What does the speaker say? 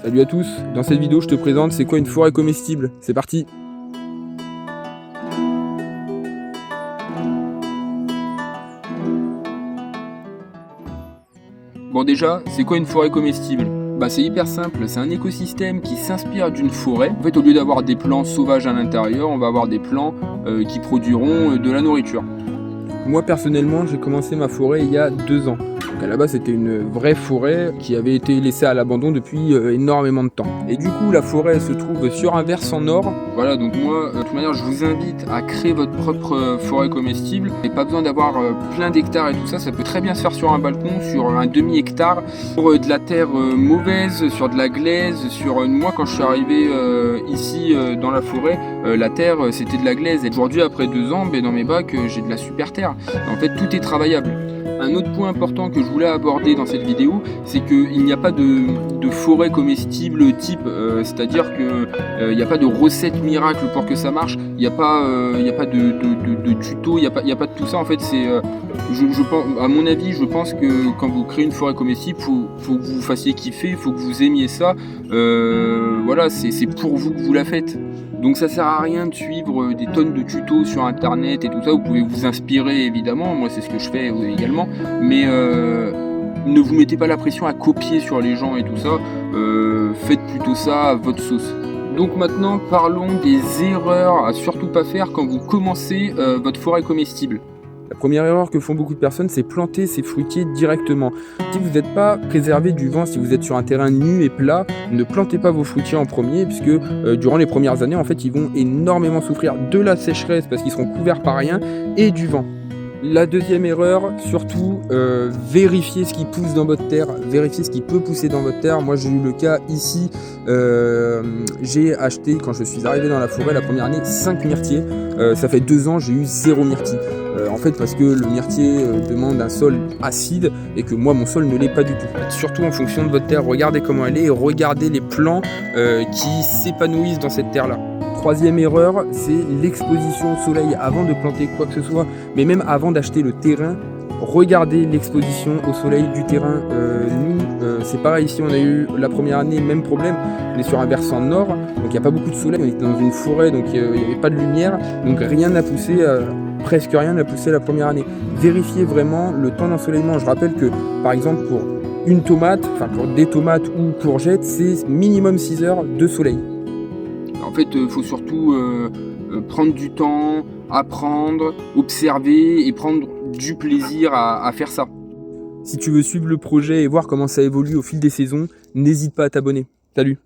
Salut à tous, dans cette vidéo je te présente c'est quoi une forêt comestible. C'est parti. Bon déjà, c'est quoi une forêt comestible? C'est hyper simple, c'est un écosystème qui s'inspire d'une forêt. En fait, au lieu d'avoir des plants sauvages à l'intérieur, on va avoir des plants qui produiront de la nourriture. Moi personnellement, j'ai commencé ma forêt il y a 2 ans. Donc à la base, c'était une vraie forêt qui avait été laissée à l'abandon depuis énormément de temps. Et du coup, la forêt se trouve sur un versant nord. Voilà, donc moi, de toute manière, je vous invite à créer votre propre forêt comestible. Et pas besoin d'avoir plein d'hectares et tout ça. Ça peut très bien se faire sur un balcon, sur un demi-hectare, sur de la terre mauvaise, sur de la glaise. Moi, quand je suis arrivé ici dans la forêt, la terre, c'était de la glaise. Et aujourd'hui, après 2 ans, dans mes bacs, j'ai de la super terre. En fait, tout est travaillable. Un autre point important que je voulais aborder dans cette vidéo, c'est qu'il n'y a pas de forêt comestible type, c'est-à-dire qu'il n'y a pas de recette miracle pour que ça marche, il n'y a pas de tuto, il n'y a pas de tout ça. En fait, c'est, à mon avis, je pense que quand vous créez une forêt comestible, faut que vous fassiez kiffer, il faut que vous aimiez ça. Voilà, c'est pour vous que vous la faites. Donc ça sert à rien de suivre des tonnes de tutos sur internet et tout ça. Vous pouvez vous inspirer évidemment, moi c'est ce que je fais également, mais ne vous mettez pas la pression à copier sur les gens et tout ça. Faites plutôt ça à votre sauce. Donc maintenant parlons des erreurs à surtout pas faire quand vous commencez votre forêt comestible. La première erreur que font beaucoup de personnes, c'est planter ses fruitiers directement. Si vous n'êtes pas préservé du vent, si vous êtes sur un terrain nu et plat, ne plantez pas vos fruitiers en premier, puisque durant les premières années, en fait, ils vont énormément souffrir de la sécheresse parce qu'ils seront couverts par rien et du vent. La deuxième erreur, surtout, vérifiez ce qui pousse dans votre terre, vérifiez ce qui peut pousser dans votre terre. Moi, j'ai eu le cas ici, j'ai acheté, quand je suis arrivé dans la forêt la première année, 5 myrtilles. Ça fait 2 ans, j'ai eu 0 myrtille. En fait, parce que le myrtille demande un sol acide et que moi, mon sol ne l'est pas du tout. Surtout en fonction de votre terre, regardez comment elle est et regardez les plants qui s'épanouissent dans cette terre-là. Troisième erreur, c'est l'exposition au soleil avant de planter quoi que ce soit, mais même avant d'acheter le terrain. Regardez l'exposition au soleil du terrain. C'est pareil ici, on a eu la première année, même problème. On est sur un versant nord, donc il n'y a pas beaucoup de soleil. On était dans une forêt, donc il n'y avait pas de lumière, donc rien n'a poussé, presque rien n'a poussé la première année. Vérifiez vraiment le temps d'ensoleillement. Je rappelle que, par exemple, pour une tomate, enfin pour des tomates ou courgettes, c'est minimum 6 heures de soleil. En fait, il faut surtout prendre du temps, apprendre, observer et prendre du plaisir à faire ça. Si tu veux suivre le projet et voir comment ça évolue au fil des saisons, n'hésite pas à t'abonner. Salut!